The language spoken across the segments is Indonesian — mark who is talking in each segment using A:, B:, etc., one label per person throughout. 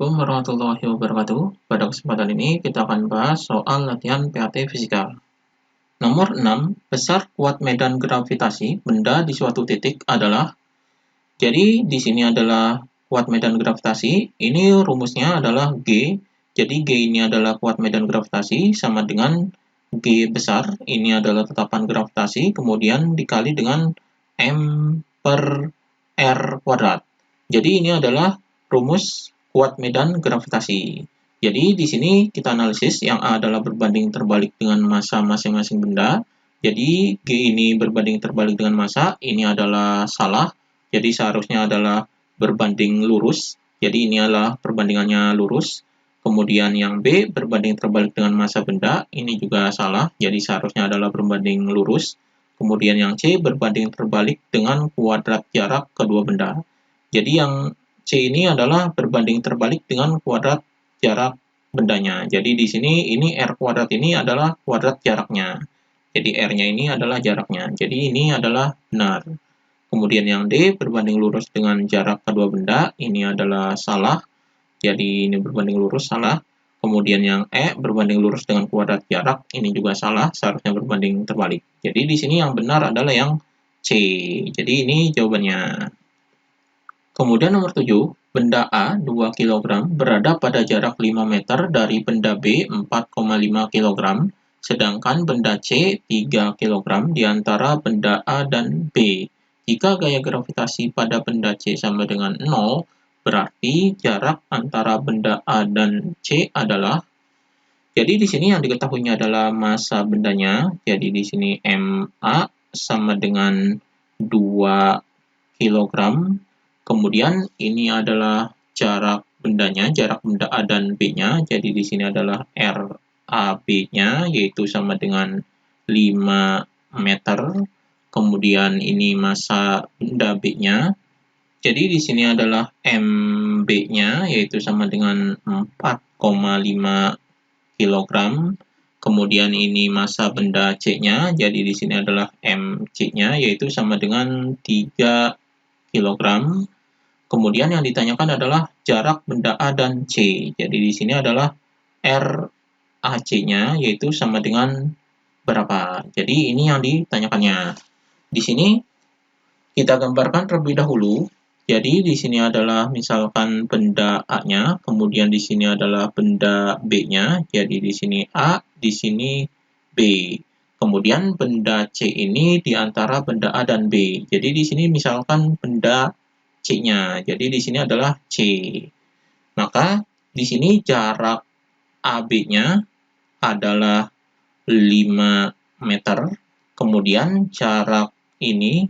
A: Assalamualaikum warahmatullahi wabarakatuh. Pada kesempatan ini kita akan bahas soal latihan PAT fisika. Nomor 6, besar kuat medan gravitasi benda di suatu titik adalah. Jadi di sini adalah kuat medan gravitasi. Ini rumusnya adalah G. Jadi G ini adalah kuat medan gravitasi sama dengan G besar. Ini adalah tetapan gravitasi kemudian dikali dengan M per R kuadrat. Jadi ini adalah rumus kuat medan gravitasi. Jadi di sini kita analisis yang A adalah berbanding terbalik dengan massa masing-masing benda. Jadi G ini berbanding terbalik dengan massa, ini adalah salah. Jadi seharusnya adalah berbanding lurus. Jadi ini adalah perbandingannya lurus. Kemudian yang B berbanding terbalik dengan massa benda, ini juga salah. Jadi seharusnya adalah berbanding lurus. Kemudian yang C berbanding terbalik dengan kuadrat jarak kedua benda. Jadi yang C ini adalah berbanding terbalik dengan kuadrat jarak bendanya. Jadi di sini ini R kuadrat ini adalah kuadrat jaraknya. Jadi R-nya ini adalah jaraknya. Jadi ini adalah benar. Kemudian yang D berbanding lurus dengan jarak kedua benda, ini adalah salah. Jadi ini berbanding lurus, salah. Kemudian yang E berbanding lurus dengan kuadrat jarak, ini juga salah, seharusnya berbanding terbalik. Jadi di sini yang benar adalah yang C. Jadi ini jawabannya. Kemudian nomor 7, benda A 2 kg berada pada jarak 5 meter dari benda B 4,5 kg, sedangkan benda C 3 kg di antara benda A dan B. Jika gaya gravitasi pada benda C sama dengan 0, berarti jarak antara benda A dan C adalah. Jadi di sini yang diketahuinya adalah massa bendanya. Jadi di sini MA sama dengan 2 kg. Kemudian ini adalah jarak bendanya, jarak benda A dan B-nya. Jadi di sini adalah RAB-nya, yaitu sama dengan 5 meter. Kemudian ini massa benda B-nya. Jadi di sini adalah MB-nya, yaitu sama dengan 4,5 kg. Kemudian ini massa benda C-nya, jadi di sini adalah MC-nya, yaitu sama dengan 3 kg. Kemudian yang ditanyakan adalah jarak benda A dan C. Jadi di sini adalah RAC-nya, yaitu sama dengan berapa. Jadi ini yang ditanyakannya. Di sini kita gambarkan terlebih dahulu. Jadi di sini adalah misalkan benda A-nya, kemudian di sini adalah benda B-nya. Jadi di sini A, di sini B. Kemudian benda C ini di antara benda A dan B. Jadi di sini misalkan benda C-nya. Jadi di sini adalah C. Maka di sini jarak AB-nya adalah 5 meter. Kemudian jarak ini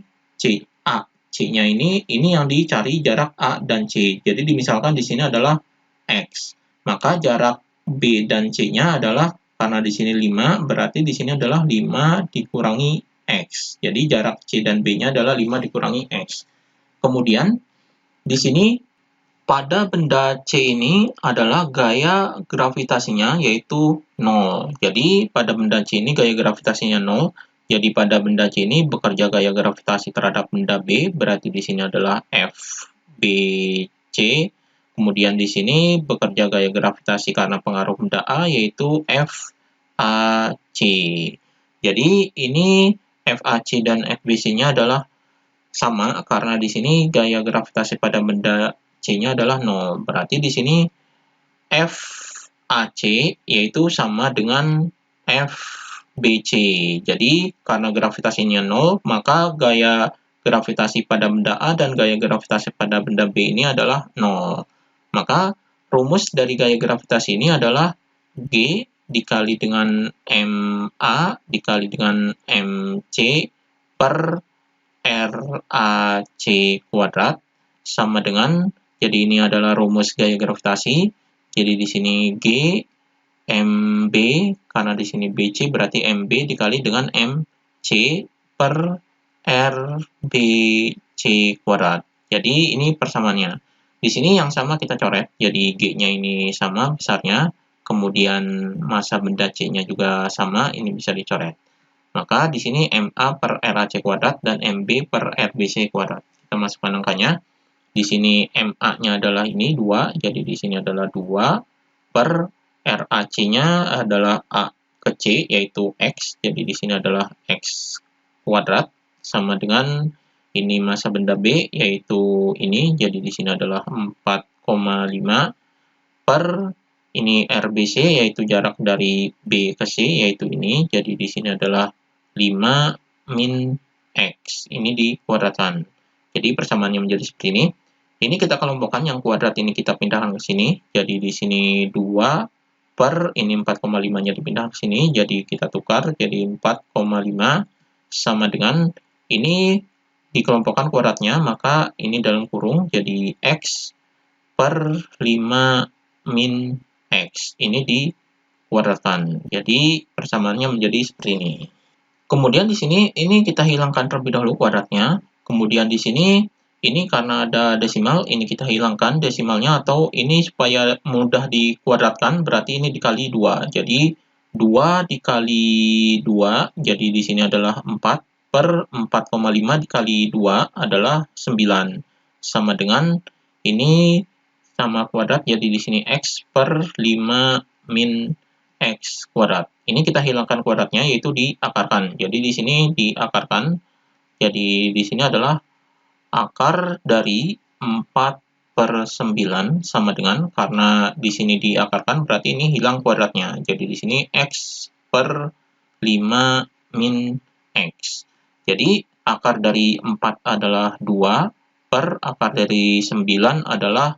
A: C-nya ini yang dicari jarak A dan C. Jadi misalkan di sini adalah X. Maka jarak B dan C-nya adalah, karena di sini 5, berarti di sini adalah 5 dikurangi X. Jadi jarak C dan B-nya adalah 5 dikurangi X. Kemudian di sini pada benda C ini adalah gaya gravitasinya yaitu 0. Jadi pada benda C ini gaya gravitasinya 0. Jadi pada benda C ini bekerja gaya gravitasi terhadap benda B, berarti di sini adalah FBC. Kemudian di sini bekerja gaya gravitasi karena pengaruh benda A yaitu FAC. Jadi ini FAC dan FBC-nya adalah sama karena di sini gaya gravitasi pada benda C-nya adalah 0. Berarti di sini FAC yaitu sama dengan FBC. Jadi karena gravitasinya 0, maka gaya gravitasi pada benda A dan gaya gravitasi pada benda B ini adalah 0. Maka rumus dari gaya gravitasi ini adalah G dikali dengan MA dikali dengan MC per RAC kuadrat sama dengan, jadi ini adalah rumus gaya gravitasi. Jadi di sini G MB, karena di sini BC berarti MB dikali dengan MC per RBC kuadrat. Jadi ini persamaannya. Di sini yang sama kita coret. Jadi G-nya ini sama besarnya, kemudian massa benda C-nya juga sama, ini bisa dicoret. Maka di sini MA per RAC kuadrat dan MB per RBC kuadrat. Kita masukkan angkanya. di sini MA-nya adalah ini 2, jadi di sini adalah 2 per RAC-nya adalah A ke C, yaitu X, jadi di sini adalah X kuadrat, sama dengan ini massa benda B, yaitu ini, jadi di sini adalah 4,5 per ini RBC, yaitu jarak dari B ke C, yaitu ini, jadi di sini adalah 5 min X, ini dikuadratkan. Jadi persamaannya menjadi seperti ini. Ini kita kelompokkan, yang kuadrat ini kita pindahkan ke sini, jadi di sini 2 per ini 4,5-nya dipindah ke sini, jadi kita tukar jadi 4,5 sama dengan ini dikelompokkan kuadratnya, maka ini dalam kurung jadi X per 5 min X. Ini dikuadratkan. Jadi persamaannya menjadi seperti ini. Kemudian di sini ini kita hilangkan terlebih dahulu kuadratnya. Kemudian di sini ini karena ada desimal, ini kita hilangkan desimalnya, atau ini supaya mudah dikuadratkan, berarti ini dikali 2. Jadi 2 dikali 2, jadi di sini adalah 4 per 4,5 dikali 2 adalah 9. Sama dengan ini sama kuadrat, jadi di sini X per 5 min X kuadrat. Ini kita hilangkan kuadratnya, yaitu diakarkan. Jadi di sini diakarkan. Jadi di sini adalah akar dari 4 per 9 sama dengan, karena di sini diakarkan berarti ini hilang kuadratnya. Jadi di sini X per 5 min X. Jadi akar dari 4 adalah 2 per akar dari 9 adalah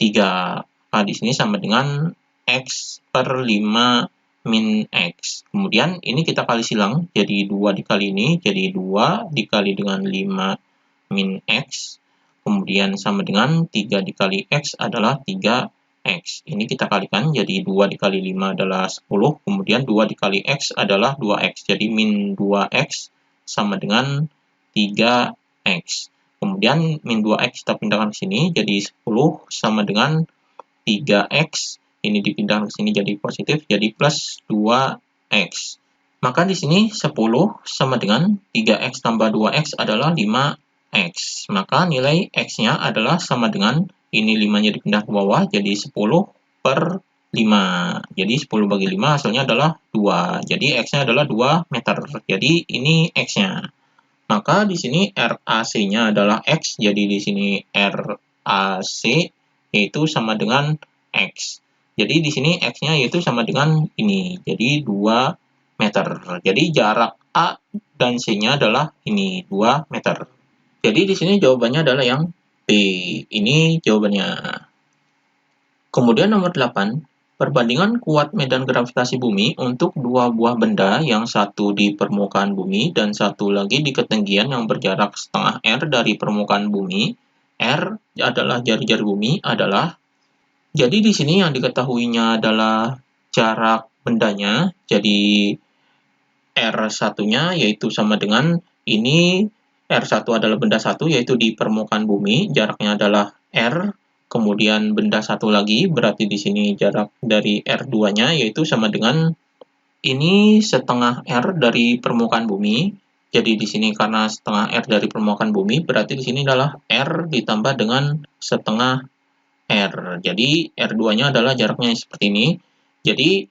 A: 3. Nah, di sini sama dengan X per 5 min X. Kemudian ini kita kali silang, jadi 2 dikali ini, jadi 2 dikali dengan 5 min X. Kemudian sama dengan 3 dikali X adalah 3X. Ini kita kalikan, jadi 2 dikali 5 adalah 10, kemudian 2 dikali X adalah 2X. Jadi min 2X sama dengan 3X. Kemudian min 2X kita pindahkan ke sini, jadi 10 sama dengan 3X. Ini dipindahkan ke sini jadi positif, jadi plus 2X. Maka di sini 10 sama dengan 3X tambah 2X adalah 5X. Maka nilai X-nya adalah sama dengan, ini 5-nya dipindah ke bawah, jadi 10 per 5. Jadi 10 bagi 5 hasilnya adalah 2. Jadi X-nya adalah 2 meter. Jadi ini X-nya. Maka di sini RAC-nya adalah X, jadi di sini RAC yaitu sama dengan X. Jadi di sini X-nya yaitu sama dengan ini, jadi 2 meter. Jadi jarak A dan C-nya adalah ini, 2 meter. Jadi di sini jawabannya adalah yang B. Ini jawabannya. Kemudian nomor 8. Perbandingan kuat medan gravitasi bumi untuk dua buah benda, yang satu di permukaan bumi dan satu lagi di ketinggian yang berjarak setengah R dari permukaan bumi. R adalah jari-jari bumi adalah. Jadi di sini yang diketahuinya adalah jarak bendanya. Jadi R1-nya yaitu sama dengan ini, R1 adalah benda satu yaitu di permukaan bumi, jaraknya adalah R. Kemudian benda satu lagi, berarti di sini jarak dari R2-nya yaitu sama dengan ini setengah R dari permukaan bumi. Jadi di sini karena setengah R dari permukaan bumi, berarti di sini adalah R ditambah dengan setengah R. Jadi R2-nya adalah jaraknya seperti ini. Jadi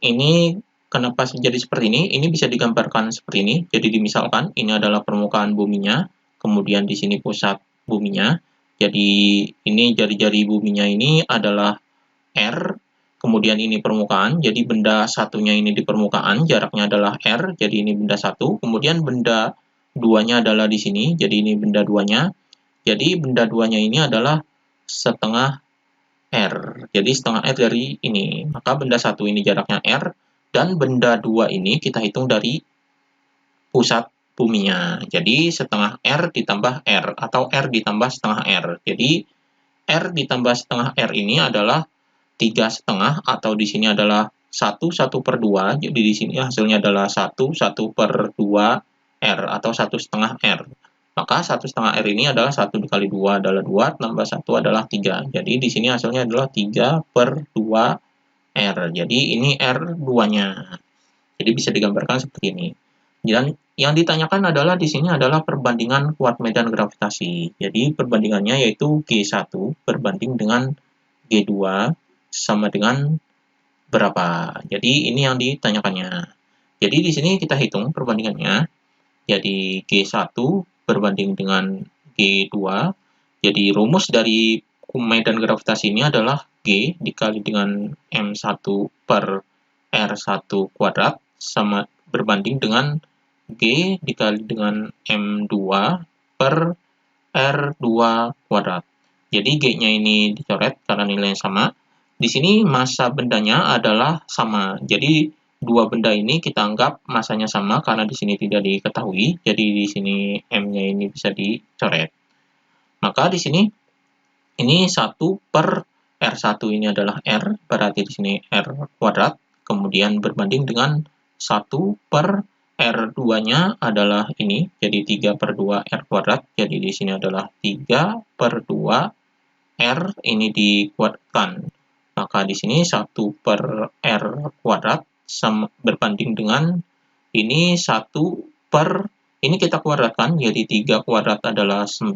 A: ini kenapa jadi seperti ini? Ini bisa digambarkan seperti ini. Jadi dimisalkan ini adalah permukaan buminya, kemudian di sini pusat buminya. Jadi ini jari-jari buminya ini adalah R, kemudian ini permukaan, jadi benda satunya ini di permukaan, jaraknya adalah R, jadi ini benda satu, kemudian benda duanya adalah di sini, jadi ini benda duanya, jadi benda duanya ini adalah setengah R, jadi setengah R dari ini, maka benda satu ini jaraknya R, dan benda dua ini kita hitung dari pusat buminya, jadi setengah R ditambah R, atau R ditambah setengah R, jadi R ditambah setengah R ini adalah 3,5, atau di sini adalah 1 per 2, jadi di sini hasilnya adalah 1 per 2 R, atau 1,5 R. Maka 1,5 R ini adalah 1 dikali 2 adalah 2, tambah 1 adalah 3. Jadi di sini hasilnya adalah 3 per 2 R. Jadi ini R2-nya. Jadi bisa digambarkan seperti ini. Dan yang ditanyakan adalah di sini adalah perbandingan kuat medan gravitasi. Jadi perbandingannya yaitu G1 berbanding dengan G2 sama dengan berapa. Jadi ini yang ditanyakannya. Jadi di sini kita hitung perbandingannya. Jadi G1 berbanding dengan G2. Jadi rumus dari medan gravitasi ini adalah G dikali dengan M1 per R1 kuadrat sama berbanding dengan G dikali dengan M2 per R2 kuadrat. Jadi G-nya ini dicoret karena nilainya sama. Di sini massa bendanya adalah sama. Jadi dua benda ini kita anggap massanya sama karena di sini tidak diketahui. Jadi di sini M-nya ini bisa dicoret. Maka di sini ini 1 per R1 ini adalah R, berarti di sini R kuadrat. Kemudian berbanding dengan 1 per R2-nya adalah ini, jadi 3 per 2 R kuadrat. Jadi di sini adalah 3 per 2 R ini dikuatkan. Maka di sini 1 per R kuadrat berbanding dengan ini 1 per, ini kita kuadratkan, jadi 3 kuadrat adalah 9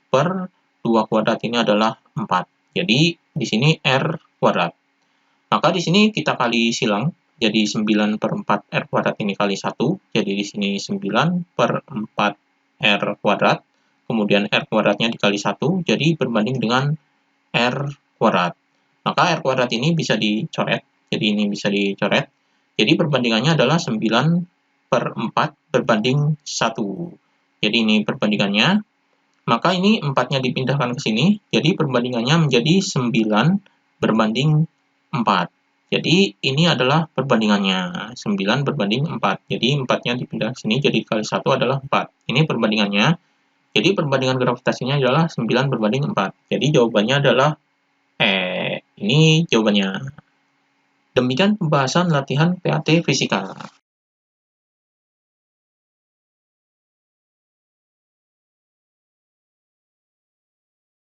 A: per 2 kuadrat ini adalah 4. Jadi di sini R kuadrat. Maka di sini kita kali silang. Jadi 9 per 4 R kuadrat ini kali 1. Jadi di sini 9 per 4 R kuadrat. Kemudian R kuadratnya dikali 1. Jadi berbanding dengan R kuadrat. Maka R kuadrat ini bisa dicoret. Jadi ini bisa dicoret. Jadi perbandingannya adalah 9 per 4 berbanding 1. Jadi ini perbandingannya. Maka ini 4-nya dipindahkan ke sini. Jadi perbandingannya menjadi 9 berbanding 4. Jadi ini adalah perbandingannya, 9 berbanding 4. Jadi 4-nya dipindah ke sini, jadi kali 1 adalah 4. Ini perbandingannya. Jadi perbandingan gravitasinya adalah 9 berbanding 4. Jadi jawabannya adalah ini jawabannya. Demikian pembahasan latihan PAT fisika.